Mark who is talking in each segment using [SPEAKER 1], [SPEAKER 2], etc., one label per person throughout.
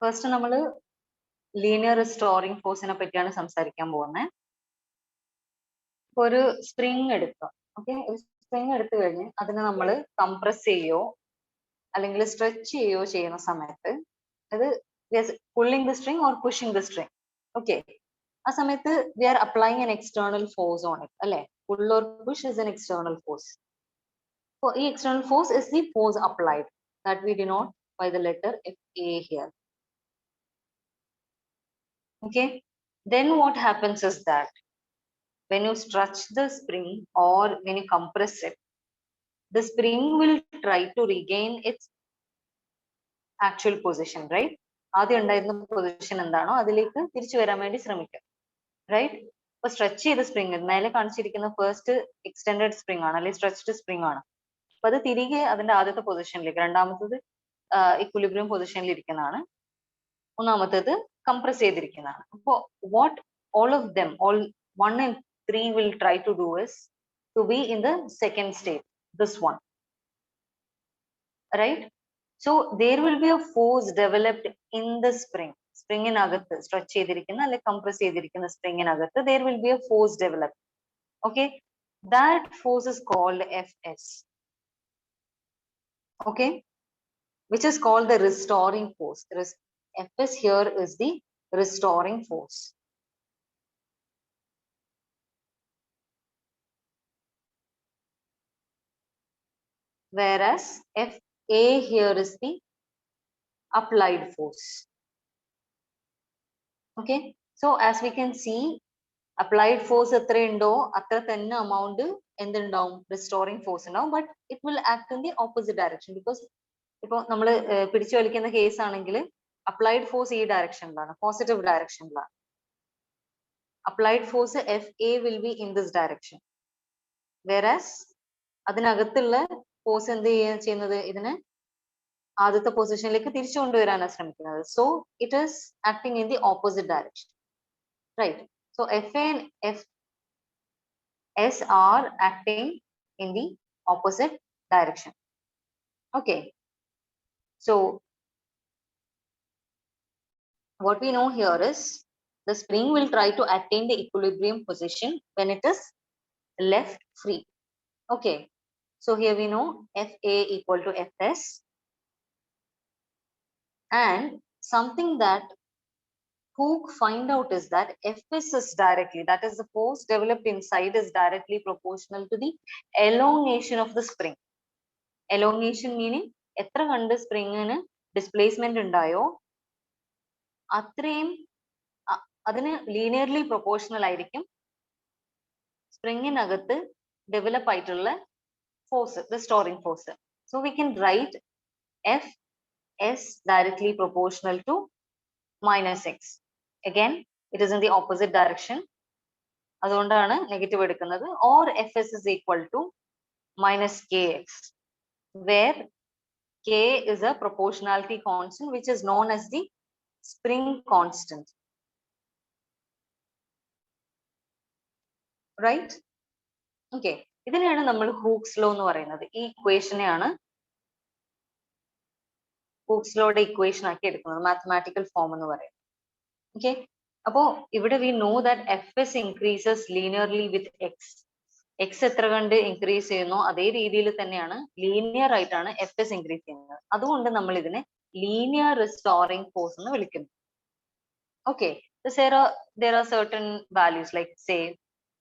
[SPEAKER 1] First നമ്മൾ linear restoring ഫോഴ്സിനെ പറ്റിയാണ് സംസാരിക്കാൻ പോകുന്നത്. ഒരു സ്പ്രിങ് എടുക്കുക. ഓക്കെ, ഒരു സ്പ്രിങ് എടുത്തു കഴിഞ്ഞ് അതിനെ നമ്മൾ കംപ്രസ് ചെയ്യോ അല്ലെങ്കിൽ സ്ട്രെച്ച് ചെയ്യോ ചെയ്യുന്ന സമയത്ത് അത് pulling the string or pushing the string. Okay, ആ സമയത്ത് we are applying an external force on it അല്ലെ. Pull or push is an external force. ഈ external force is the force applied that we denote by the letter Fa here. Okay, then what happens is that when you stretch the spring or when you compress it, the spring will try to regain its actual position, right? ആദ്യം ഉണ്ടായിരുന്ന position എന്താണോ അതിലേക്ക് തിരിച്ചു വരാൻ വേണ്ടി ശ്രമിക്കും, right? ഇപ്പൊ stretch ചെയ്ത സ്പ്രിങ് മേലെ കാണിച്ചിരിക്കുന്ന ഫസ്റ്റ് എക്സ്റ്റെൻഡഡ് സ്പ്രിങ് ആണ് അല്ലെങ്കിൽ സ്ട്രെച്ച്ഡ് സ്പ്രിങ് ആണ്. അപ്പൊ അത് തിരികെ അതിന്റെ ആദ്യത്തെ പൊസിഷനിലേക്ക്, രണ്ടാമത്തത് ഇക്വിലിബ്രിയം പൊസിഷനിൽ ഇരിക്കുന്നതാണ്, മൂന്നാമത്തേത് കംപ്രസ് ചെയ്തിരിക്കുന്നതാണ്. അപ്പോ what all of them, all 1 and 3 will try to do is to be in the second state, this one, right? So there will be a force developed in the spring. സ്പ്രിങ്ങിനകത്ത് stretch ചെയ്തിരിക്കുന്ന അല്ലെങ്കിൽ compress ചെയ്തിരിക്കുന്ന സ്പ്രിങ്ങിനകത്ത് there will be a force developed. Okay, that force is called Fs. Okay, which is called the restoring force. Fs here is the restoring force. Whereas Fa here is the applied force. Okay, so as we can see, applied force എത്ര ഉണ്ടോ അത്ര തന്നെ amount എന്തുണ്ടാവും, restoring force ഉണ്ടാവും. But it will act in the opposite direction because ഇപ്പൊ നമ്മൾ പിടിച്ചു വലിക്കുന്ന കേസ് ആണെങ്കിൽ അപ്ലൈഡ് ഫോഴ്സ് ഈ ഡയറക്ഷനിലാണ്, പോസിറ്റീവ് ഡയറക്ഷനിലാണ്. Applied force Fa will be in this direction. Whereas അതിനകത്തുള്ള ഫോഴ്സ് എന്ത് ചെയ്യുന്നത്, ഇതിനെ ആദ്യത്തെ പൊസിഷനിലേക്ക് തിരിച്ചു കൊണ്ടുവരാനാണ് ശ്രമിക്കുന്നത്. So it is acting in the opposite direction, right? So Fa and Fs are acting in the opposite direction. Okay, so what we know here is the spring will try to attain the equilibrium position when it is left free. Okay, so here we know Fa equal to Fs, and something that Hooke find out is that Fs is directly, that is the force developed inside, is directly proportional to the elongation of the spring. Elongation meaning എത്ര കണ്ട് സ്പ്രിങ്ങിന് displacement ഉണ്ടായോ അത്രയും അതിന് linearly proportional ആയിരിക്കും സ്പ്രിങ്ങിനകത്ത് develop ആയിട്ടുള്ള force, restoring force. So we can write Fs directly proportional to minus x. Again, it is in the opposite direction. അതുകൊണ്ടാണ് negative എടുക്കുന്നത്. Or Fs is equal to minus kx, where k is a proportionality constant which is known as the spring constant. Right? Okay, ഇതിനെയാണ് നമ്മൾ Hooke's law എന്ന് പറയുന്നത്. ഈ ഇക്വേഷനെയാണ് Hooke's ലോയുടെ equation ആക്കി എടുക്കുന്നത്, mathematical form എന്ന് പറയുന്നത്. ഓക്കെ, അപ്പോ ഇവിടെ V know that Fs increases linearly with X. X എത്ര കണ്ട് ഇൻക്രീസ് ചെയ്യുന്നു അതേ രീതിയിൽ തന്നെയാണ് ലീനിയർ ആയിട്ടാണ് Fs ഇൻക്രീസ് ചെയ്യുന്നത്. അതുകൊണ്ട് നമ്മൾ ഇതിനെ ലീനിയർ റിസ്റ്റോറിംഗ് ഫോഴ്സ് എന്ന് വിളിക്കുന്നു. Okay, there are certain values like say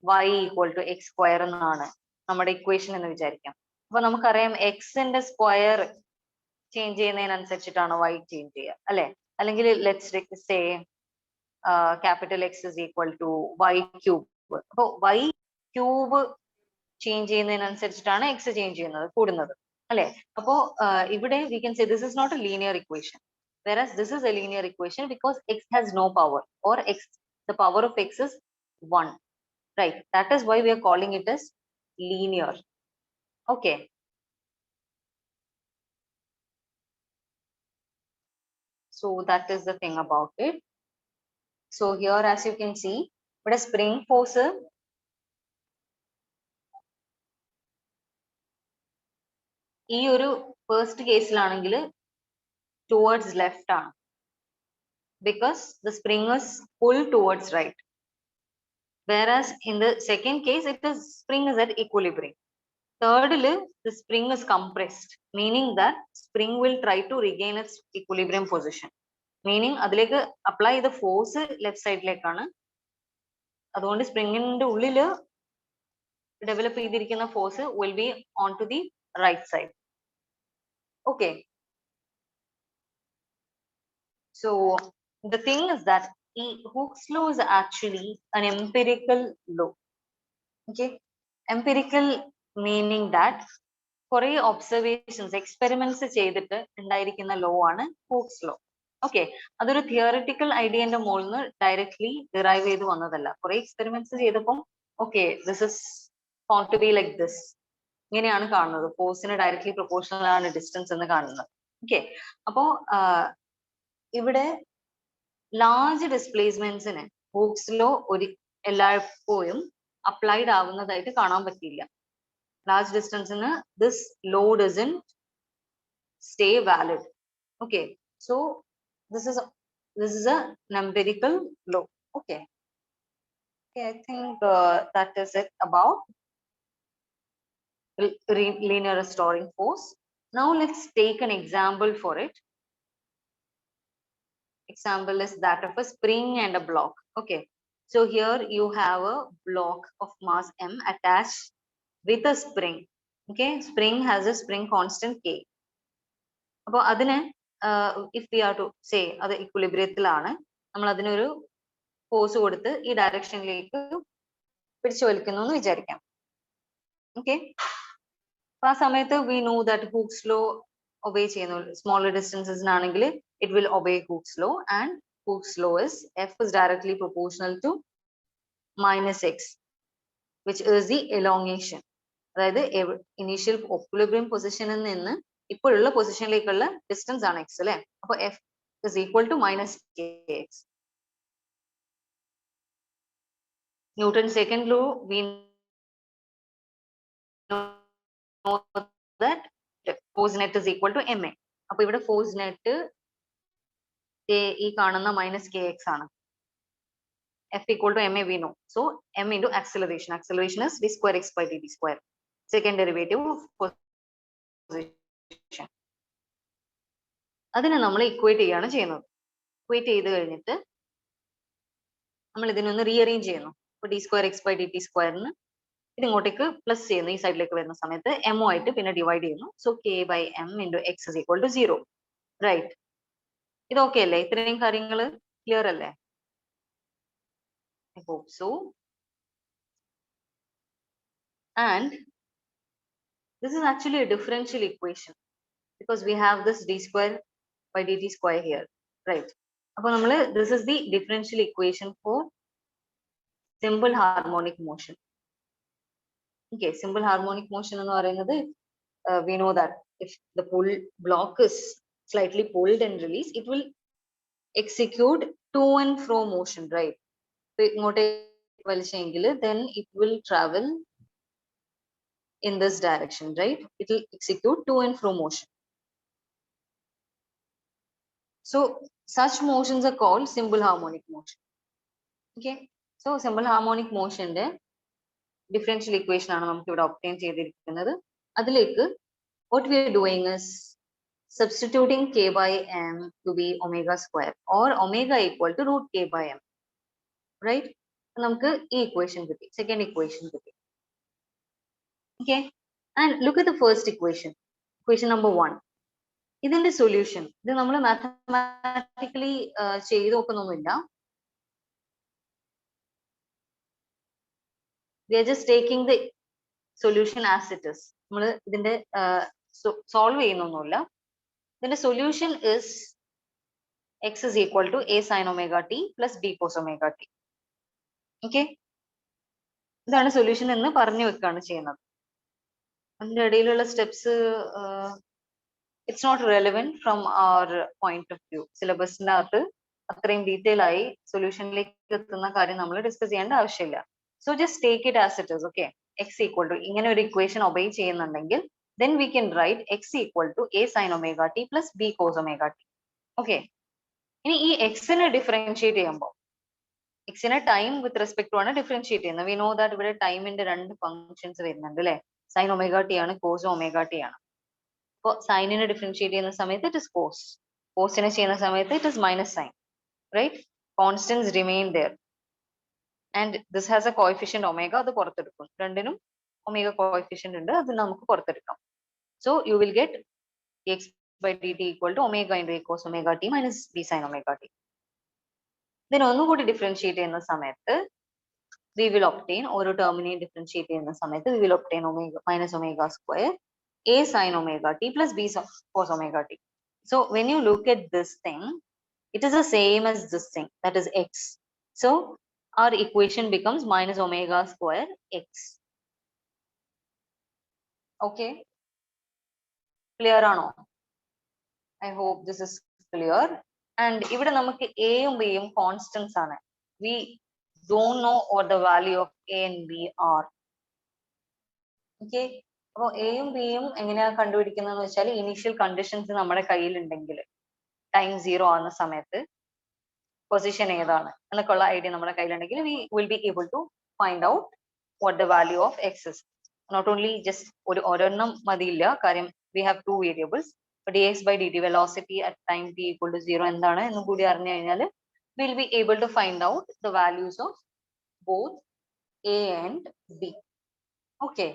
[SPEAKER 1] y equal to x square എന്നാണ് നമ്മുടെ ഇക്വേഷൻ എന്ന് വിചാരിക്കാം. അപ്പൊ നമുക്കറിയാം എക്സിന്റെ സ്ക്വയർ ചേഞ്ച് ചെയ്യുന്നതിനനുസരിച്ചിട്ടാണ് y ചേഞ്ച് ചെയ്യുക അല്ലെ. അല്ലെങ്കിൽ let's say capital X is equal to y cube. അപ്പൊ y ക്യൂബ് ചേഞ്ച് ചെയ്യുന്നതിനനുസരിച്ചിട്ടാണ് x ചേഞ്ച് ചെയ്യുന്നത്, കൂടുന്നത് അല്ലെ. അപ്പോ ഇവിടെ we can say this is not a linear equation, whereas this is a linear equation because x has no power, or the power of x is 1, right? That is why we are calling it as linear. Okay, so that is the thing about it. So here as you can see, ഇവിടെ spring force ഈ ഒരു first കേസിലാണെങ്കിൽ towards left ആണ്. because the spring is pulled towards right. Whereas in the second case, spring is at equilibrium. Third, the spring is compressed, meaning that spring will try to regain its equilibrium position. Meaning, അതിലേക്ക് apply the force left side ലേക്കാണ്. അതുകൊണ്ട് സ്പ്രിങ്ങിന്റെ ഉള്ളില് develop ചെയ്തിരിക്കുന്ന force will be onto the right side. Okay. So the thing is that Hooke's law is actually an empirical law. Okay. Empirical meaning that കുറെ observations experiments ചെയ്തിട്ട് ഉണ്ടായിരിക്കുന്ന law ആണ് Hooke's law. Okay, അതൊരു theoretical ഐഡിയന്റെ മുകളിൽ നിന്ന് directly derive ചെയ്ത് വന്നതല്ല. കുറെ എക്സ്പെരിമെന്റ്സ് ചെയ്തപ്പം okay this is found to be like this, ഇങ്ങനെയാണ് കാണുന്നത്. ഫോഴ്സിന് ഡയറക്ട്ലി പ്രൊപ്പോർഷണൽ ആണ് ഡിസ്റ്റൻസ് എന്ന് കാണുന്നത്. ഓക്കെ, അപ്പോ ഇവിടെ ലാർജ് ഡിസ്പ്ലേസ്മെന്റ്സിന് ഹൂക്സ് ലോ എല്ലായ്പ്പോഴും അപ്ലൈഡ് ആവുന്നതായിട്ട് കാണാൻ പറ്റില്ല. Large distance in this law doesn't stay valid. Okay, so this is an empirical law. Okay, I think that is it about linear restoring force. Now let's take an example for it. Example is that of a spring and a block. Okay, so here you have a block of mass m attached with a spring. Okay, spring has a spring constant k. അപ്പോൾ അതിനെ if we are to say അത് ഇക്വിലിബ്രിയത്തിലാണ്, നമ്മൾ അതിനൊരു force കൊടുത്ത് ഈ ഡയറക്ഷനിലേക്ക് പിടിച്ചു വലിക്കുന്നു എന്ന് വിചാരിക്കാം. ഓക്കെ, അപ്പൊ ആ സമയത്ത് we know that Hooke's law obey ചെയ്യുന്നു. സ്മോളർ ഡിസ്റ്റൻസസിനാണെങ്കിൽ it will obey Hooke's law, and Hooke's law is F is directly proportional to minus x, which is the elongation. അതായത് ഇനീഷ്യൽ equilibrium പൊസിഷനിൽ നിന്ന് ഇപ്പോഴുള്ള പൊസിഷനിലേക്കുള്ള ഡിസ്റ്റൻസ് ആണ് എക്സ് അല്ലെ. അപ്പൊ F is equal to minus k x. Newton second law we know that force net is equal to m a. അപ്പൊ ഇവിടെ force net ഈ കാണുന്ന മൈനസ് കെ എക്സ് ആണ്. F equal to ma we know. So m into acceleration. Acceleration is v square x by dt square. Second derivative of position. അതിനെ നമ്മൾ equate ചെയ്യാണ് ചെയ്യുന്നത്. Equate ചെയ്ത് കഴിഞ്ഞിട്ട് നമ്മൾ ഇതിനൊന്ന് റീഅറേഞ്ച് ചെയ്യുന്നു. ഇപ്പൊ d square x by d t സ്ക്വയറിന് ഇത് ഇങ്ങോട്ടേക്ക് പ്ലസ് ചെയ്യുന്നു. ഈ സൈഡിലേക്ക് വരുന്ന സമയത്ത് എം ആയിട്ട് പിന്നെ ഡിവൈഡ് ചെയ്യുന്നു. So k by m into x is equal to 0. Right, ഇത് ഓക്കെ അല്ലേ? ഇത്രയും കാര്യങ്ങൾ ക്ലിയർ അല്ലേ? I hope so. And this is actually a differential equation because we have this d square by dt square here, right? This is the differential equation for simple harmonic motion. Okay, simple harmonic motion we know that if the block is slightly pulled and released, it will execute to and fro motion, right? Then it will travel in this direction, right? It will execute to and fro motion. So such motions are called simple harmonic motion. Okay, so simple harmonic motion de differential equation aanu namukku ivide obtain cheyidirikkannathu. Adilekku what we are doing is substituting k by m to be omega square or omega equal to root k by m, right? നമുക്ക് ഈ equation കിട്ടി, second equation കിട്ടി. Okay, and look at the first equation, equation number 1. ഇതിന്റെ solution ഇത് നമ്മൾ mathematically ചെയ്ത് നോക്കുന്നൊന്നുമില്ല. We are just taking the solution as it is. നമ്മൾ ഇതിന്റെ സോൾവ് ചെയ്യുന്നൊന്നുമില്ല. ഇതിന്റെ solution is x is equal to a sin omega t plus b cos omega t. Okay, ഇതാണ് solution എന്ന് പറഞ്ഞു വെക്കാണ് ചെയ്യുന്നത്. അതിന്റെ ഇടയിലുള്ള steps it's not relevant from our point of view. സിലബസിന്റെ അകത്ത് അത്രയും ഡീറ്റെയിൽ ആയി സൊല്യൂഷനിലേക്ക് എത്തുന്ന കാര്യം നമ്മൾ ഡിസ്കസ് ചെയ്യേണ്ട ആവശ്യമില്ല. So just take it as it is. Okay, x equal to ഇങ്ങനെ ഒരു ഇക്വേഷൻ ഒബേ ചെയ്യുന്നുണ്ടെങ്കിൽ then we can write x equal to a sin omega t plus b cos omega t. Okay, ഇനി ഈ എക്സിനെ differentiate ചെയ്യുമ്പോൾ എക്സിനെ time with respect to ആണ് differentiate ചെയ്യുന്നത്. V know that ഇവിടെ ടൈമിന്റെ രണ്ട് ഫംഗ്ഷൻസ് വരുന്നുണ്ട് അല്ലെ, സൈൻ ഒമേഗ ടി ആണ്, കോസ് ഒമേഗ ടി ആണ്. അപ്പോൾ സൈനിനെ ഡിഫറൻഷിയേറ്റ് ചെയ്യുന്ന സമയത്ത് ഇറ്റ് ഇസ് കോസ്, കോസിനെ ചെയ്യുന്ന സമയത്ത് it is minus sine, right? Constants remain there and this has a coefficient omega, അത് പുറത്തെടുക്കും. രണ്ടിനും ഒമേഗ കോഎഫിഷ്യന്റ് ഉണ്ട്, അത് നമുക്ക് പുറത്തെടുക്കാം. So you will get x by dt equal to omega into a cos omega t minus b sin omega t. then ഒന്നുകൂടി differentiate ചെയ്യുന്ന സമയത്ത് we will obtain ഓരോ ടേമിനെയും ഡിഫറൻഷിയേറ്റ് ചെയ്യുന്ന സമയത്ത് we will obtain omega minus omega square a sin omega t plus b cos omega t. So when you look at this thing, it is the same as this thing, that is x. So our equation becomes minus omega square x. Okay, clear ആണോ? I hope this is clear. And ഇവിടെ നമുക്ക് a യും b യും constants ആണ്. We don't know what the value of a and b are. Okay, അപ്പോൾ a യും b യും എങ്ങനെയാ കണ്ടുപിടിക്കുന്നതെന്ന് വെച്ചാൽ ഇനീഷ്യൽ കണ്ടീഷൻസ് നമ്മുടെ കയ്യിൽ ഉണ്ടെങ്കിൽ ടൈം 0 ആവുന്ന സമയത്ത് പൊസിഷൻ ഏതാണ് എന്നൊക്കെയുള്ള ഐഡിയ നമ്മുടെ കയ്യിലുണ്ടെങ്കിൽ we will be able to find out what the value of x is. Not only just ഒരെണ്ണം മതിയില്ല, കാര്യം we have two variables. dx by dt velocity at time t equal to 0 എന്താണ് എന്ന് കൂടി അറിഞ്ഞു കഴിഞ്ഞാൽ we will be able to find out the values of both a and b. Okay.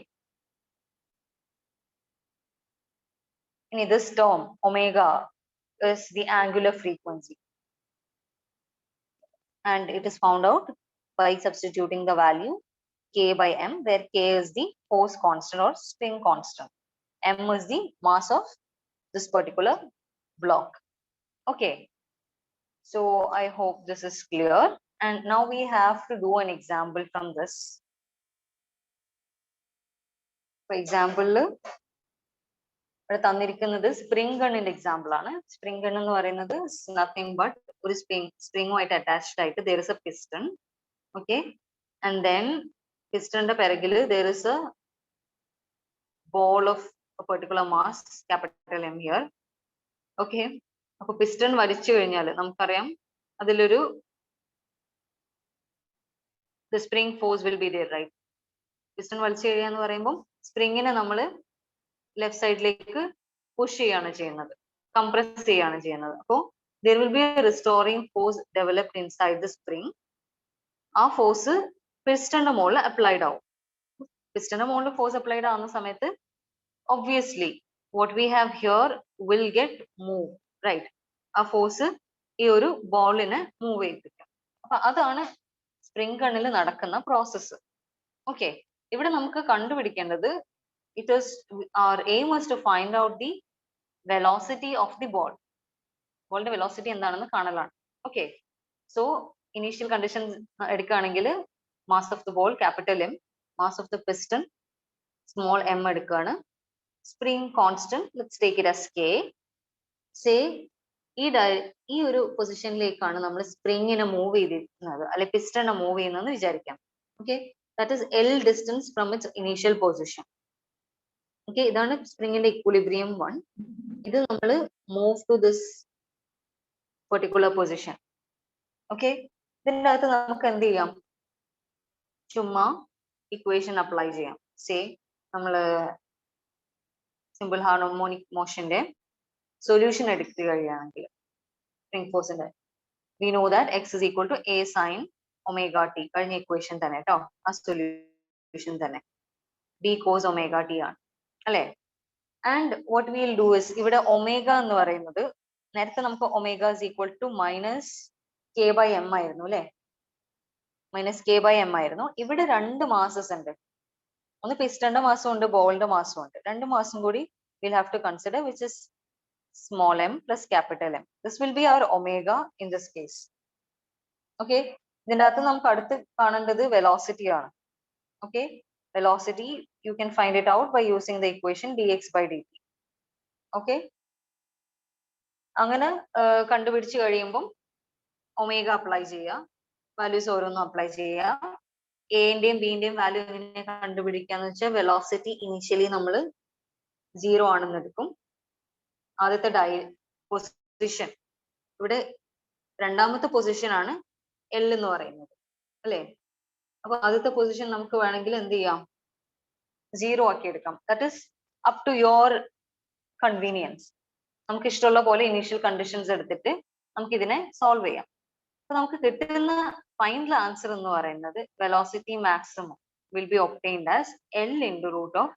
[SPEAKER 1] In this term, omega is the angular frequency, and it is found out by substituting the value k by m, where k is the force constant or spring constant, m is the mass of this particular block. Okay, so I hope this is clear, and now we have to do an example from this. For example, ഇവിടെ തന്നിരിക്കുന്നത് spring ഗണ്ണിന്റെ example ആണ്. Spring gun എന്ന് പറയുന്നത് nothing but ഒരു സ്പ്രിങ്ങുമായിട്ട് attached ആയിട്ട് there is a piston. Okay, and then pistonന്റെ പിറകിൽ there is a ball of a particular mass, capital M here. Okay, അപ്പൊ piston വലിച്ചു കഴിഞ്ഞാൽ നമുക്കറിയാം അതിലൊരു the spring force will be there, right? Piston വലിച്ചു കഴിയുക എന്ന് പറയുമ്പോൾ സ്പ്രിങ്ങിനെ നമ്മൾ ലെഫ്റ്റ് സൈഡിലേക്ക് പുഷ് ചെയ്യാണ് ചെയ്യുന്നത്, കംപ്രസ് ചെയ്യാണ് ചെയ്യുന്നത്. അപ്പോൾ there will be a restoring force developed inside the spring. ആ ഫോഴ്സ് പിസ്റ്റന്റെ മുകളിൽ അപ്ലൈഡ് ആവും. പിസ്റ്റന്റെ മുകളിൽ ഫോഴ്സ് അപ്ലൈഡ് ആവുന്ന സമയത്ത് obviously what we have here will get moved, right? ആ ഫോഴ്സ് ഈ ഒരു ബോളിനെ മൂവ് ചെയ്യിപ്പിക്കും. അപ്പൊ അതാണ് സ്പ്രിംഗ് ഗണ്ണിൽ നടക്കുന്ന പ്രോസസ്സ്. ഓക്കെ, ഇവിടെ നമുക്ക് കണ്ടുപിടിക്കേണ്ടത് it is our aim was to find out the velocity of the ball. ബോളിന്റെ വെലോസിറ്റി എന്താണെന്ന് കാണലാണ്. ഓക്കെ, സോ ഇനീഷ്യൽ കണ്ടീഷൻസ് എടുക്കുകയാണെങ്കിൽ mass of the ball capital M, mass of the piston small m എടുക്കുകയാണ്, spring constant let's take it as K. Say ഈ ഒരു പൊസിഷനിലേക്കാണ് നമ്മൾ സ്പ്രിങ്ങിനെ move ചെയ്തിരിക്കുന്നത് അല്ലെ പിസ്റ്റണിനെ മൂവ് ചെയ്യുന്നതെന്ന് വിചാരിക്കാം. Okay, that is l distance from its initial position. Okay, ഇതാണ് സ്പ്രിങ്ങിന്റെ ഇക്വിലിബ്രിയം 1. ഇത് നമ്മൾ move to this particular position. Okay, ഇതിൻ്റെ അകത്ത് നമുക്ക് എന്ത് ചെയ്യാം, ചുമ്മാ ഇക്വേഷൻ അപ്ലൈ ചെയ്യാം. സേ നമ്മള് സിമ്പിൾ ഹാർമോണിക് മോഷന്റെ സൊല്യൂഷൻ എടുത്തു കഴിയുകയാണെങ്കിൽ സ്പ്രിംഗ് ഫോഴ്സിന്റെ we know that x is equal to a sin omega t, കഴിഞ്ഞ ഇക്വേഷൻ തന്നെ കേട്ടോ, ആ സൊല്യൂഷൻ തന്നെ b cos omega t ആണ് അല്ലെ. And what will do is, ഇവിടെ ഒമേഗ എന്ന് പറയുന്നത് നേരത്തെ നമുക്ക് omega is equal to minus k by m ആയിരുന്നു അല്ലെ, മൈനസ് k by m ആയിരുന്നു. ഇവിടെ രണ്ട് മാസസ് ഉണ്ട്, ഒന്ന് പിസ്റ്റന്റെ മാസം ഉണ്ട്, ബോളിന്റെ മാസം ഉണ്ട്. രണ്ട് മാസം കൂടി we'll have to consider, which is small m plus capital M. This will be our omega in this case. Okay, ഇതിൻ്റെ അകത്ത് നമുക്ക് അടുത്ത് കാണേണ്ടത് വെലോസിറ്റി ആണ്. Okay, velocity you can find it out by using the equation dx by dt. Okay, അങ്ങനെ കണ്ടുപിടിച്ച് കഴിയുമ്പം omega apply ചെയ്യുക, വാല്യൂസ് ഓരോന്നും അപ്ലൈ ചെയ്യുക. എൻ്റെയും ബിന്റെയും വാല്യൂ എങ്ങനെ കണ്ടുപിടിക്കാന്ന് വെച്ചാൽ വെലോസിറ്റി ഇനിഷ്യലി നമ്മൾ 0 ആണെന്ന് എടുക്കും. ആദ്യത്തെ പൊസിഷൻ ഇവിടെ രണ്ടാമത്തെ പൊസിഷൻ ആണ് എൽ എന്ന് പറയുന്നത് അല്ലേ. അപ്പൊ ആദ്യത്തെ പൊസിഷൻ നമുക്ക് വേണമെങ്കിൽ എന്ത് ചെയ്യാം, 0 ആക്കി എടുക്കാം. That is up to your convenience. നമുക്ക് ഇഷ്ടമുള്ള പോലെ ഇനീഷ്യൽ കണ്ടീഷൻസ് എടുത്തിട്ട് നമുക്ക് ഇതിനെ സോൾവ് ചെയ്യാം. അപ്പൊ നമുക്ക് കിട്ടുന്ന ഫൈനൽ ആൻസർ എന്ന് പറയുന്നത് velocity maximum will be obtained as L into root of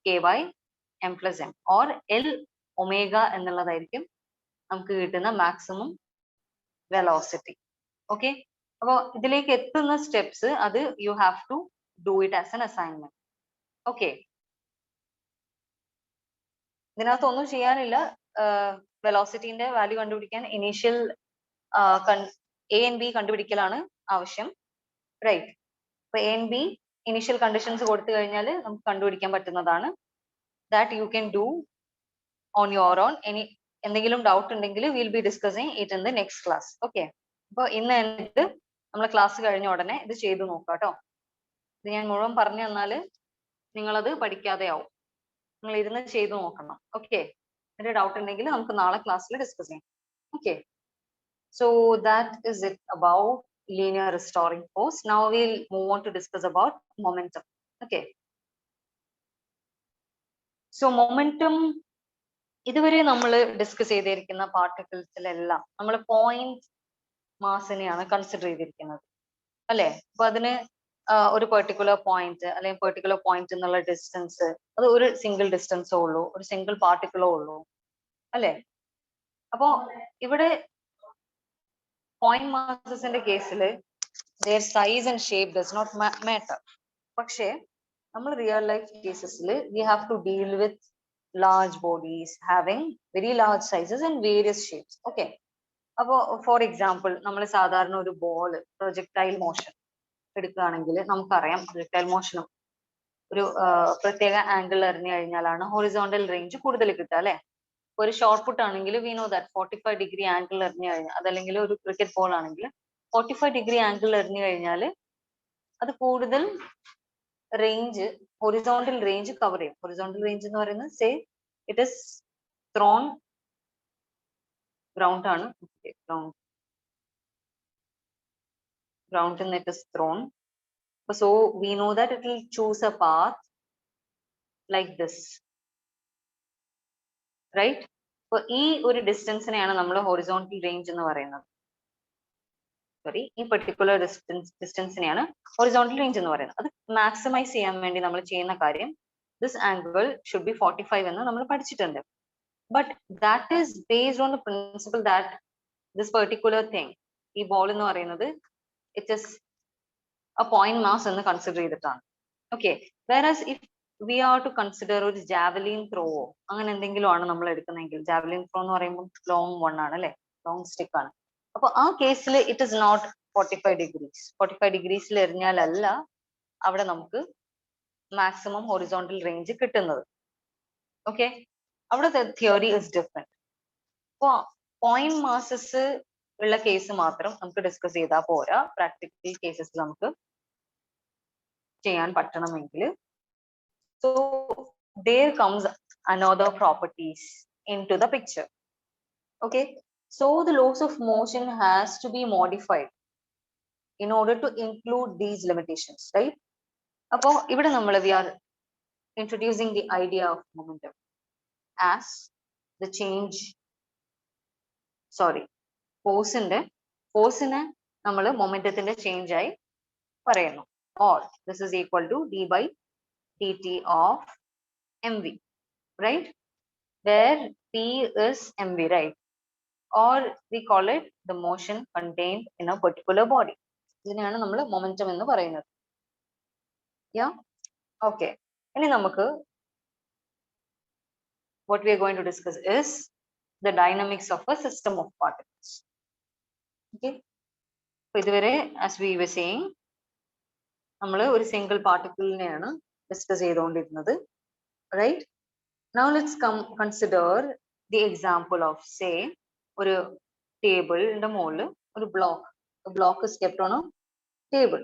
[SPEAKER 1] K by M plus M or L omega എന്നുള്ളതായിരിക്കും നമുക്ക് കിട്ടുന്ന മാക്സിമം വെലോസിറ്റി. ഓക്കെ, അപ്പോൾ ഇതിലേക്ക് എത്തുന്ന സ്റ്റെപ്സ് അത് you have to do it as an assignment. Okay, ഇതിനകത്ത് ഒന്നും ചെയ്യാനില്ല. വെലോസിറ്റിന്റെ വാല്യൂ കണ്ടുപിടിക്കാൻ ഇനീഷ്യൽ എ ആൻഡ് ബി കണ്ടുപിടിക്കലാണ് ആവശ്യം, റൈറ്റ്. അപ്പൊ a and b initial conditions കൊടുത്തു കഴിഞ്ഞാൽ നമുക്ക് കണ്ടുപിടിക്കാൻ പറ്റുന്നതാണ്. That you can do on your own. എന്തെങ്കിലും ഡൗട്ട് ഉണ്ടെങ്കിൽ will be discussing it in the next class. Okay, അപ്പോൾ ഇന്ന് എന്നിട്ട് നമ്മളെ ക്ലാസ് കഴിഞ്ഞ ഉടനെ ഇത് ചെയ്തു നോക്കാം കേട്ടോ. ഇത് ഞാൻ മുഴുവൻ പറഞ്ഞു തന്നാല് നിങ്ങളത് പഠിക്കാതെ ആവും. നിങ്ങൾ ഇരുന്ന് ചെയ്തു നോക്കണം. ഓക്കെ, എന്നിട്ട് ഡൗട്ട് ഉണ്ടെങ്കിൽ നമുക്ക് നാളെ ക്ലാസ്സിൽ ഡിസ്കസ് ചെയ്യാം. Okay, so that is it about linear restoring force. Now we'll move on to discuss about momentum. Okay, so momentum ഇതുവരെ നമ്മൾ ഡിസ്കസ് ചെയ്തിരിക്കുന്ന പാർട്ടിക്കിൾസിലെല്ലാം നമ്മൾ പോയിന്റ് മാസിനെയാണ് കൺസിഡർ ചെയ്തിരിക്കുന്നത് അല്ലെ. അപ്പൊ അതിന് ഒരു പെർട്ടിക്കുലർ പോയിന്റ് അല്ലെങ്കിൽ പെർട്ടിക്കുലർ പോയിന്റ് എന്നുള്ള ഡിസ്റ്റൻസ് അത് ഒരു സിംഗിൾ ഡിസ്റ്റൻസോ ഉള്ളൂ, ഒരു സിംഗിൾ പാർട്ടിക്കിളോ ഉള്ളൂ അല്ലെ. അപ്പോ ഇവിടെ പോയിന്റ് മാസസിന്റെ കേസിൽ their size and shape does not matter. പക്ഷേ നമ്മൾ റിയൽ ലൈഫ് കേസസിൽ we have to deal with large bodies having very large sizes and various shapes. Okay, അപ്പോൾ ഫോർ എക്സാമ്പിൾ നമ്മൾ സാധാരണ ഒരു ബോൾ പ്രൊജക്ടൈൽ മോഷൻ എടുക്കുകയാണെങ്കിൽ നമുക്കറിയാം പ്രൊജക്ടൈൽ മോഷനും ഒരു പ്രത്യേക ആംഗിൾ എറിഞ്ഞു കഴിഞ്ഞാലാണ് ഹൊറിസോണ്ടൽ റേഞ്ച് കൂടുതൽ കിട്ടുക അല്ലെ. ഒരു ഷോർട്ട് പുട്ട് ആണെങ്കിൽ V know that 45 degree angle എറിഞ്ഞു കഴിഞ്ഞാൽ, അതല്ലെങ്കിൽ ഒരു ക്രിക്കറ്റ് ബോൾ ആണെങ്കിൽ 45 ഡിഗ്രി ആംഗിൾ എറിഞ്ഞു കഴിഞ്ഞാൽ അത് കൂടുതൽ റേഞ്ച് ഹൊറിസോണ്ടൽ റേഞ്ച് കവർ ചെയ്യും. ഹൊറിസോണ്ടൽ റേഞ്ച് എന്ന് പറയുന്നത് say it is thrown ground ആണ്, ഗ്രൗണ്ട് എന്ന് it is thrown. So we know that it will choose a path like this, right. അപ്പൊ ഈ ഒരു ഡിസ്റ്റൻസിനെയാണ് നമ്മൾ ഹൊറിസോണ്ടൽ റേഞ്ച് എന്ന് പറയുന്നത്. സോറി, ഈ പെർട്ടിക്കുലർ ഡിസ്റ്റൻസിനെയാണ് ഹൊറിസോണ്ടൽ റേഞ്ച് എന്ന് പറയുന്നത്. അത് മാക്സിമൈസ് ചെയ്യാൻ വേണ്ടി നമ്മൾ ചെയ്യുന്ന കാര്യം ദിസ് ആംഗിൾ ഷുഡ് ബി 45 എന്ന് നമ്മൾ പഠിച്ചിട്ടുണ്ട്. But that is based on the principle that this particular thing, ഈ ബോൾ എന്ന് പറയുന്നത് it is a point mass എന്ന് കൺസിഡർ ചെയ്തിട്ടാണ്. Okay, whereas if we are to consider ഒരു ജാവലിൻ ത്രോവോ അങ്ങനെ എന്തെങ്കിലും ആണ് നമ്മൾ എടുക്കുന്നതെങ്കിൽ, ജാവലിൻ ത്രോ എന്ന് പറയുമ്പോൾ ലോങ് വൺ ആണ് അല്ലെ, ലോങ് സ്റ്റിക്ക് ആണ്. അപ്പൊ ആ കേസിൽ ഇറ്റ് ഇസ് നോട്ട് 45 ഡിഗ്രീസ്. 45 ഡിഗ്രീസിൽ എറിഞ്ഞാലല്ല അവിടെ നമുക്ക് മാക്സിമം ഹൊറിസോണ്ടൽ റേഞ്ച് കിട്ടുന്നത്. ഓക്കെ, അവിടെ തിയറി ഇസ് ഡിഫറെന്റ്. അപ്പൊ പോയിന്റ് മാസസ് ഉള്ള കേസ് മാത്രം നമുക്ക് ഡിസ്കസ് ചെയ്താൽ പോരാ, പ്രാക്ടിക്കൽ കേസസ് നമുക്ക് ചെയ്യാൻ പറ്റണമെങ്കിൽ. So there comes another properties into the picture. Okay, so the laws of motion has to be modified in order to include these limitations, right? Appo ivide nammal we are introducing the idea of momentum as the change, sorry, force ine nammal momentum change ആയി പറയുന്നു. Or this is equal to d by dt of mv, right, where p is mv, right, or we call it the motion contained in a particular body. ഇതിനെയാണ് നമ്മൾ momentum എന്ന് പറയുന്നത്. Yeah, okay, ഇനി നമുക്ക് what we are going to discuss is the dynamics of a system of particles. Okay, so ഇതുവരെ as we were saying നമ്മൾ ഒരു single പാർട്ടിക്കിളിനെയാണ് discuss ചെയ്തുകൊണ്ടിരുന്നത്, right. Now let's consider the example of say ഒരു ടേബിളിന്റെ മുകളിൽ ഒരു block is kept on a table.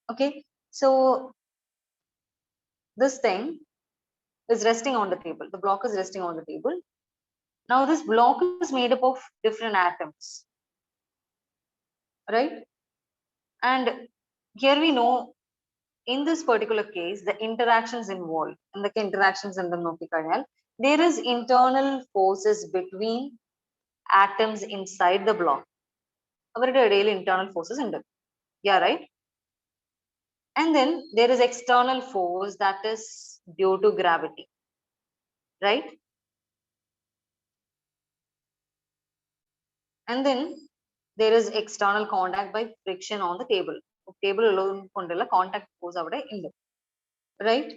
[SPEAKER 1] Okay, so this thing is resting on the table, the block is resting on the table. Now this block is made up of different atoms, right? And here we know in this particular case, the interactions involved, and the interactions in the there is internal forces between atoms inside the block. അവരുടെ ഇടയിൽ internal forces ഉണ്ട്. Yeah, right? And then there is external force that is due to gravity, right? And then there is external contact by friction on the table. Table കൊണ്ടുള്ള contact force അവിടെ ഉണ്ട്, right?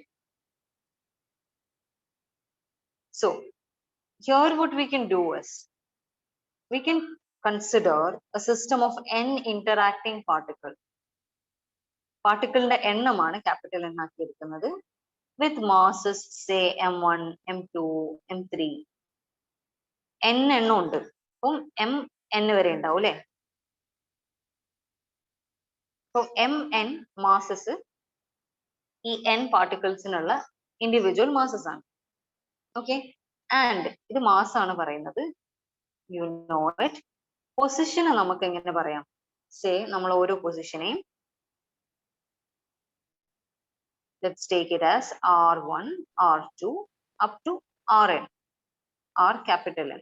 [SPEAKER 1] So here what we can do is we can consider a system of n interacting particle. പാർട്ടിക്കിളിന്റെ എണ്ണമാണ് capital N ആക്കിയിരിക്കുന്നത് with masses say m1, m2, m3. n എണ്ണം ഉണ്ട്. അപ്പം m n വരെ ഉണ്ടാവും അല്ലെ? അപ്പം mn masses ഈ n പാർട്ടിക്കിൾസിനുള്ള ഇൻഡിവിജ്വൽ masses ആണ്. ഓക്കെ, ആൻഡ് ഇത് മാസ് ആണ് പറയുന്നത്. You know it. പൊസിഷന് നമുക്ക് എങ്ങനെ പറയാം? സേ നമ്മൾ ഓരോ പൊസിഷനെയും let's take it as R1, R2 up to Rn, R capital N.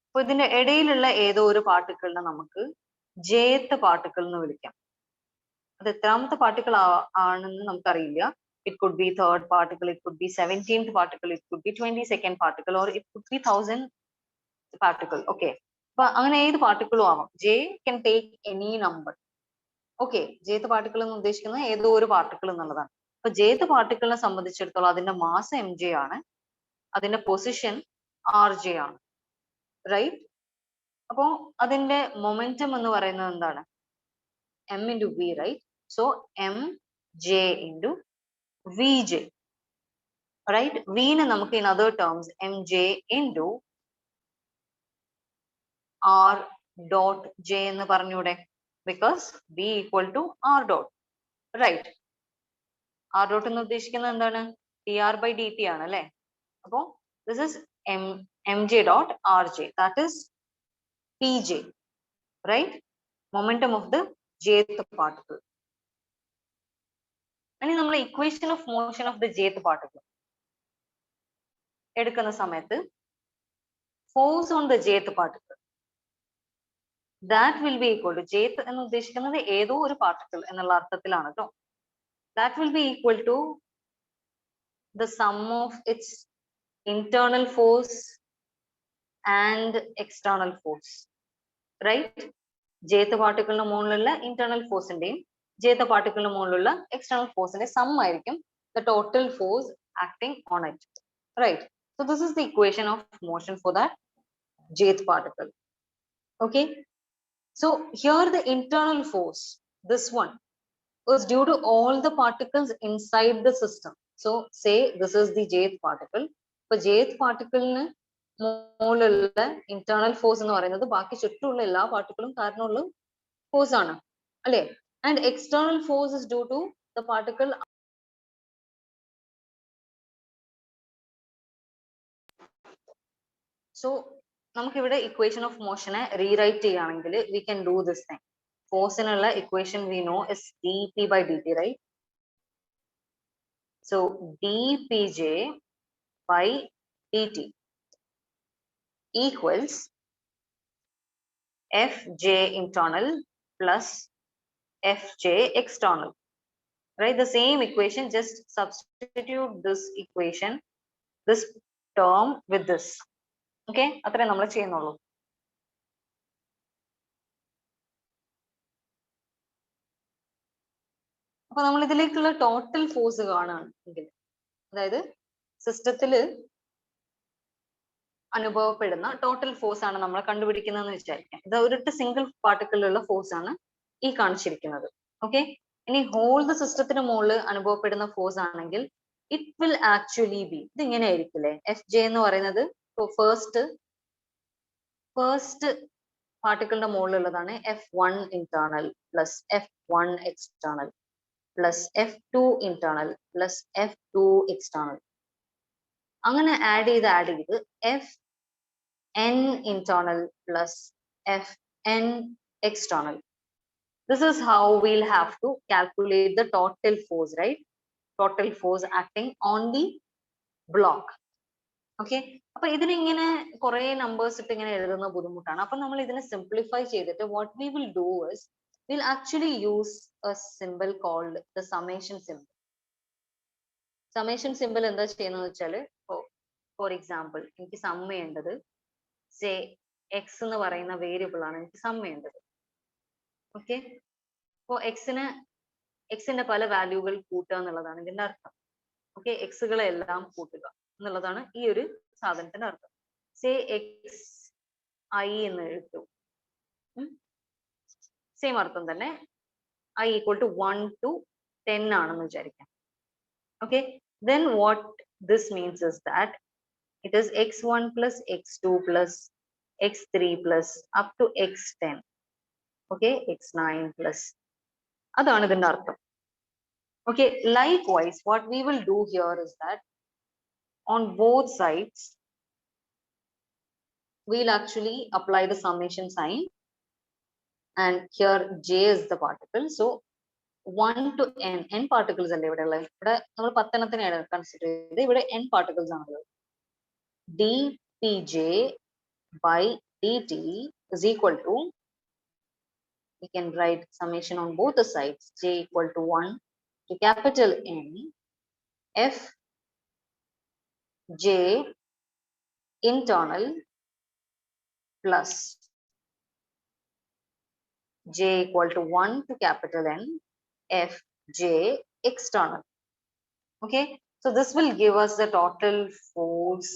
[SPEAKER 1] അപ്പൊ ഇതിന്റെ ഇടയിലുള്ള ഏതോ ഒരു പാർട്ടിക്കിളിനെ നമുക്ക് jth പാർട്ടിക്കിൾ എന്ന് വിളിക്കാം. അത് എത്രാമത്തെ പാർട്ടിക്കിൾ ആണെന്ന് നമുക്കറിയില്ല. It could be third particle, it could be 17th particle, it could be 22nd particle, or it could be 1000th particle. Okay. അപ്പൊ അങ്ങനെ ഏത് പാർട്ടിക്കിളും ആവാം. J can take any number. Okay, jth particle എന്ന് ഉദ്ദേശിക്കുന്നത് ഏതോ ഒരു പാർട്ടിക്കിൾ എന്നുള്ളതാണ്. അപ്പൊ jth പാർട്ടിക്കിളിനെ സംബന്ധിച്ചിടത്തോളം അതിന്റെ മാസ് mj ആണ്, അതിന്റെ പൊസിഷൻ rj ആണ്, റൈറ്റ്? അപ്പോ അതിന്റെ മൊമെന്റം എന്ന് പറയുന്നത് എന്താണ്? m into v, right? So mj into vj, right? v നെ നമുക്ക് in other terms mj into r dot j എന്ന് പറഞ്ഞൂടെ? Because v equal to r dot, right? r dot എന്ന് ഉദ്ദേശിക്കുന്നത് എന്താണ്? dr by dt ആണ് അല്ലെ? അപ്പോ this is mj dot rj, that is pj, right? Momentum of the jth particle. ഇനി നമ്മൾ equation of motion of the jth particle എടുക്കുന്ന സമയത്ത് force on the jth particle that will be equal to jth എന്ന് ഉദ്ദേശിക്കുന്നത് ഏതോ ഒരു particle എന്നുള്ള അർത്ഥത്തിലാണ് കേട്ടോ. That will be equal to the sum of its internal force and external force, right? jth പാർട്ടിക്കിളിന് മുകളിലുള്ള internal ഫോഴ്സിന്റെയും jth പാർട്ടിക്കിളിന് മുകളിലുള്ള external ഫോഴ്സിന്റെ സം ആയിരിക്കും the total force acting on it, right? So this is the equation of motion for that jth particle. Okay, so here the internal force, this one, is due to all the particles inside the system. So say this is the jth particle. For jth particle മുകളിലുള്ള internal force എന്ന് പറയുന്നത് ബാക്കി ചുറ്റുമുള്ള എല്ലാ പാർട്ടിക്കിളും കാരണമുള്ള force ആണ് അല്ലെ? And external force is due to the particle. So നമുക്കിവിടെ equation of motion rewrite ചെയ്യുകയാണെങ്കിൽ we can do this thing. Force നുള്ള equation we know is dp by dt, right? So dpj by dt equals fj internal plus fj external, right? The same equation, just substitute this equation, this term with this. Okay, അത്രേ നമ്മൾ ചെയ്യുന്നുള്ളൂ. അപ്പൊ നമ്മൾ ഇതിലേക്കുള്ള total force കാണുകയാണെങ്കിൽ, അതായത് സിസ്റ്റത്തില് അനുഭവപ്പെടുന്ന total force ആണ് നമ്മൾ കണ്ടുപിടിക്കുന്നതെന്ന് വിചാരിക്കാം. ഇത് ഒരൊറ്റ സിംഗിൾ പാർട്ടിക്കിളിലുള്ള ഫോഴ്സ് ആണ് ഈ കാണിച്ചിരിക്കുന്നത്. ഓക്കെ, ഇനി ഹോൾ ദ സിസ്റ്റത്തിന് മുകളിൽ അനുഭവപ്പെടുന്ന ഫോഴ്സ് ആണെങ്കിൽ ഇറ്റ് വിൽ ആക്ച്വലി ബി ഇത് ഇങ്ങനെ ആയിരിക്കില്ലേ? എഫ് ജെ എന്ന് പറയുന്നത് first പാർട്ടിക്കിളിന്റെ മുകളിലുള്ളതാണ് F1 internal plus F1 external. plus F2 internal plus F2 external. അങ്ങനെ add ചെയ്ത് Fn internal plus Fn external. This is how we'll have to calculate the total force, right? Total force acting on the block. Okay. അപ്പൊ ഇതിനിങ്ങനെ കുറെ numbers ഇട്ട് ഇങ്ങനെ എഴുതുന്ന ബുദ്ധിമുട്ടാണ്. അപ്പൊ നമ്മൾ ഇതിനെ simplify ചെയ്തിട്ട് what we will do is we'll actually use a symbol called the summation symbol. Summation symbol എന്താ ചെയ്യുന്നത് വെച്ചാൽ for example എനിക്ക് sum ചെയ്യേണ്ടത് say x എന്ന് പറയുന്ന വേരിയബിൾ ആണ് എനിക്ക് sum ചെയ്യേണ്ടത്. Okay. അപ്പോൾ എക്സിന്റെ പല വാല്യൂകൾ കൂട്ടുക എന്നുള്ളതാണ് ഇതിന്റെ അർത്ഥം. ഓക്കെ, എക്സുകളെ എല്ലാം കൂട്ടുക എന്നുള്ളതാണ് ഈ ഒരു സാധനത്തിന്റെ അർത്ഥം. സേ എക്സ് ഐ എന്ന് എഴുതു. സെയിം അർത്ഥം തന്നെ ഐ ഈക്വൽ ടു 1 to 10 ആണെന്ന് വിചാരിക്കാം. Okay, then what this means is that it is x1 plus x2 plus x3 plus up to x10. Okay, x9 plus അതാണ് ഇതിന്റെ അർത്ഥം. Okay, likewise what we will do here is that on both sides we'll actually apply the summation sign, and here j is the particle, so 1 to n particles alle ivide ulla ivide nammal 10 എണ്ണത്തിനെയാണ് consider ചെയ്തത്. ഇവിടെ n particles ആണുള്ളത്. dpj by dt is equal to, we can write summation on both the sides, j equal to 1 to capital N f j internal plus j equal to 1 to capital N f j external. Okay, so this will give us the total force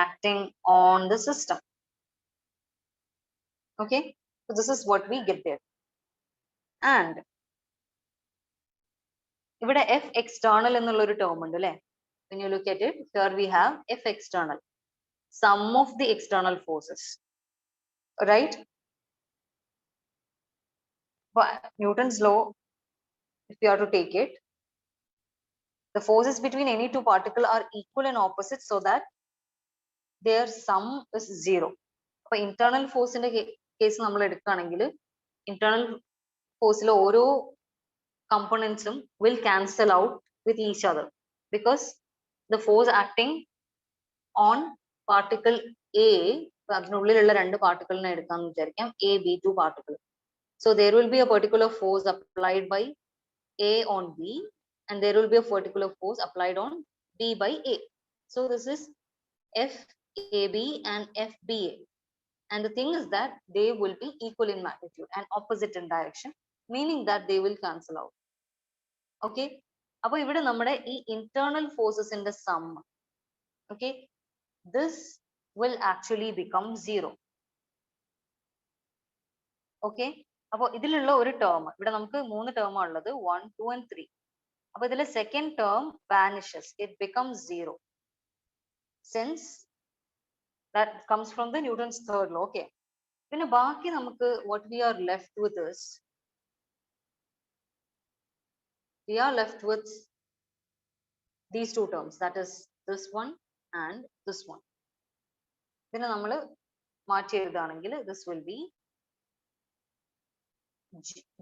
[SPEAKER 1] acting on the system. Okay, so this is what we get there. And ഇവിടെ f external എന്നുള്ള ഒരു term ഉണ്ട് അല്ലേ? When you look at it, here we have f external, sum of the external forces, right? But Newton's law, if you are to take it, the forces between any two particles are equal and opposite so that their sum is 0. അപ്പോൾ internal force ന്റെ case നമ്മൾ എടുക്കുകയാണെങ്കിൽ internal force ലെ ഓരോ components will cancel out with each other because the force acting on particle A, അതിനുള്ളിലുള്ള രണ്ട് പാർട്ടിക്കിളിനെ എടുക്കാന്ന് വിചാരിക്കാം, A, B2 particle. So there will be a particular force applied by A on B, and there will be a particular force applied on B by A. So this is FAB and FBA. And the thing is that they will be equal in magnitude and opposite in direction, meaning that they will cancel out. Okay, അപ്പൊ ഇവിടെ നമ്മുടെ ഈ internal forces in the sum, okay, this will actually become 0. Okay, അപ്പൊ ഇതിലുള്ള ഒരു term, ഇവിടെ നമുക്ക് 3 term ഉള്ളത്, 1, 2 and 3. അപ്പൊ ഇതിലെ second term vanishes, it becomes 0 since that comes from the Newton's third law. Okay, പിന്നെ ബാക്കി നമുക്ക് what we are left with is, we are left with these two terms, that is this one and this one. ഇതിനെ നമ്മൾ മാറ്റി എഴുതുകയാണെങ്കിൽ this will be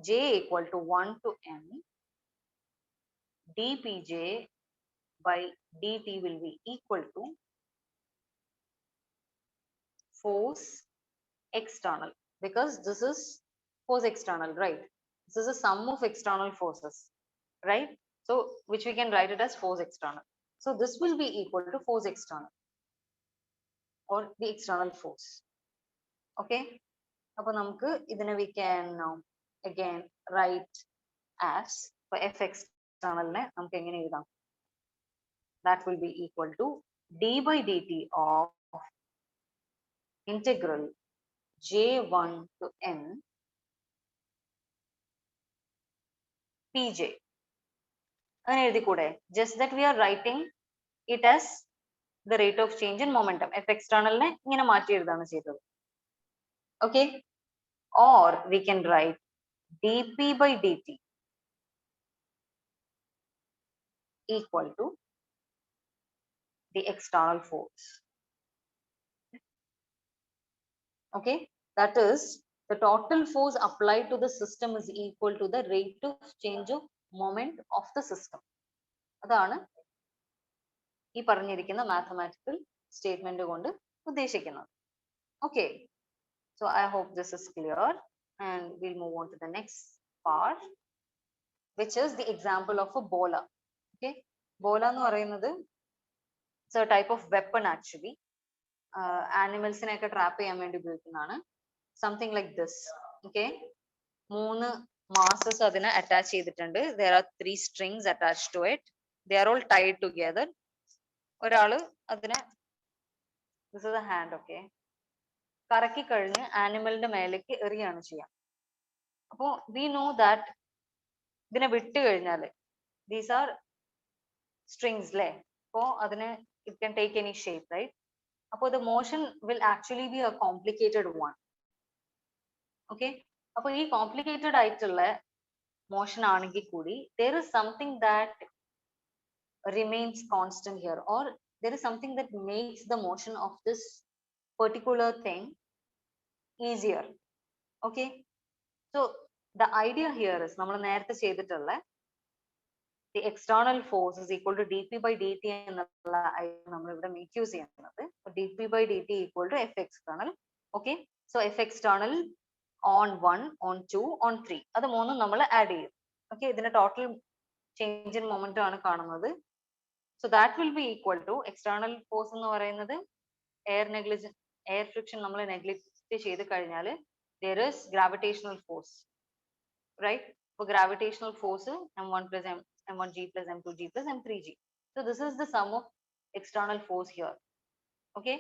[SPEAKER 1] j equal to 1 to n dpj by dt will be equal to force external, because this is force external, right? This is a sum of external forces, right? So which we can write it as force external. So this will be equal to force external or the external force. Okay, appo namukku idine we can again write as, for f external ne namukku engane ezhudam, that will be equal to d by dt of integral j1 to n pj. അങ്ങനെ എഴുതിക്കൂടെ? Just that we are writing it as the rate of change in momentum. f external നെ ഇങ്ങനെ മാറ്റി എഴുതാണ് ചെയ്തത്. Okay, or we can write dp by dt equal to the external force. Okay, that is the total force applied to the system is equal to the rate of change of moment of the system. അതാണ് ഈ പറഞ്ഞിരിക്കുന്ന mathematical statement കൊണ്ട് ഉദ്ദേശിക്കുന്നത്. Okay, so I hope this is clear and we'll move on to the next part, which is the example of a bola. Okay, bola എന്ന് പറയുന്നത് it's a type of weapon actually. ആനിമൽസിനെയൊക്കെ trap ചെയ്യാൻ വേണ്ടി ഉപയോഗിക്കുന്നതാണ്. Something like this. Okay, 3 masses അതിനെ attach ചെയ്തിട്ടുണ്ട്. there are 3 strings attached to it. they are all tied together. ഒരാള് അതിനെ, this is a hand, okay, കറക്കി കഴിഞ്ഞ് ആനിമലിന്റെ മേലേക്ക് എറിയാണ് ചെയ്യാം. അപ്പോ we know that ഇതിനെ വിട്ട് കഴിഞ്ഞാല് these are strings ല്ലേ, അപ്പോ അതിന് it can take any shape, right? അപ്പോൾ the motion will actually be a complicated one. Okay, അപ്പോൾ ഈ complicated ആയിട്ടുള്ള motion ആണെങ്കിൽ കൂടി there is something that remains constant here, or there is something that makes the motion of this particular thing easier. Okay, so the idea here is നമ്മൾ നേരത്തെ ചെയ്തിട്ടുള്ള the external force is equal to dp by dt എന്നുള്ള നമ്മൾ ഇവിടെ make use ചെയ്യുന്നത്. dp by dt equal to f external. Okay, so f external on 1, on 2, on 3, അത് മൂന്നും നമ്മൾ ആഡ് ചെയ്യും. Okay, ഇതിന്റെ ടോട്ടൽ ചേഞ്ച് ഇൻ മൊമെന്റ് ആണ് കാണുന്നത്. so that will be equal to external force എന്ന് പറയുന്നത് എയർ ഫ്രിക്ഷൻ നമ്മൾ നെഗ്ലിക്റ്റ് ചെയ്ത് കഴിഞ്ഞാൽ there is gravitational force, right? for gravitational force m1 plus m1g plus m2g plus m3g. so this is the sum of external force here. Okay,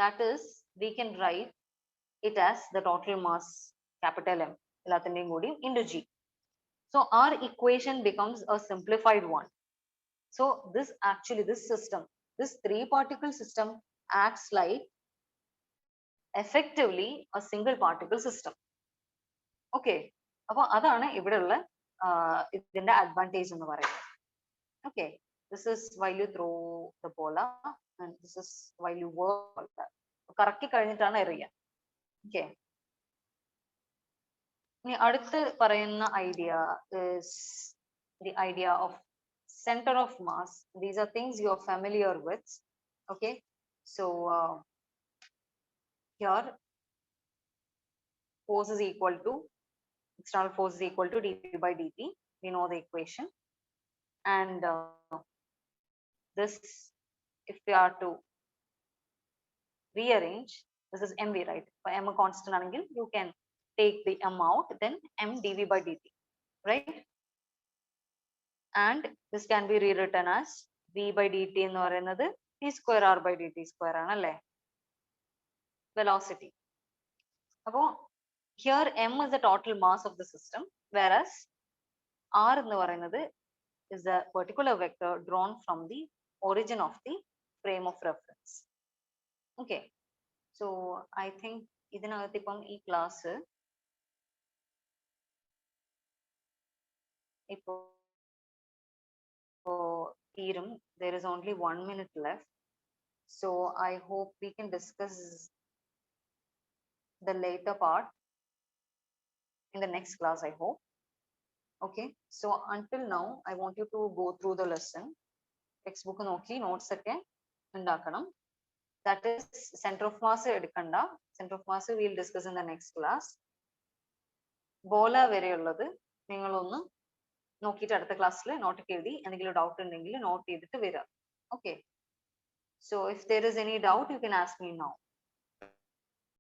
[SPEAKER 1] that is we can write it as the total mass capital M എല്ലാത്തിന്റെയും കൂടി into g. so our equation becomes a simplified one. so this system, this 3 particle system acts like effectively a single particle system. okay, അപ്പോൾ അതാണ് ഇവിടെയുള്ള ഇതിന്റെ advantage എന്ന് പറയുന്നത്. okay, this is while you throw the bola and this is while you work that. കറക്കി കഴിഞ്ഞിട്ടാണ് എറിയുക. okay, ഇനി അടുത്ത് പറയുന്ന idea is the idea of center of mass. these are things you are familiar with. okay, so here force is equal to external force is equal to dp by dt. we know the equation, and this, if we are to rearrange, this is mv, right? for m a constant angle, you can take the m out, then m dv by dt, right? and this can be rewritten as v by dt എന്ന് പറയുന്നത് t square r by dt square ആണല്ലേ, velocity. അപ്പോൾ here m is the total mass of the system, whereas r എന്ന് പറയുന്നത് is a particular vector drawn from the origin of the frame of reference. okay, so I think ഇതിനകത്ത് ഇപ്പം ഈ class ഇപ്പോൾ തീരും. there is only 1 minute left, so I hope we can discuss the later part in the next class, I hope. okay, so until now I want you to go through the lesson. textbook നോക്കി notes ഒക്കെ ഉണ്ടാക്കണം. that is center of mass എടുക്കണ്ട. center of mass we will discuss in the next class. Bola വരെയുള്ളത് നിങ്ങളൊന്ന് നോക്കിയിട്ട് അടുത്ത ക്ലാസ്സിൽ not എഴുതി എന്തെങ്കിലും ഡൗട്ട് ഉണ്ടെങ്കിൽ നോട്ട് ചെയ്തിട്ട് വരിക. okay, so if there is any doubt you can ask me now.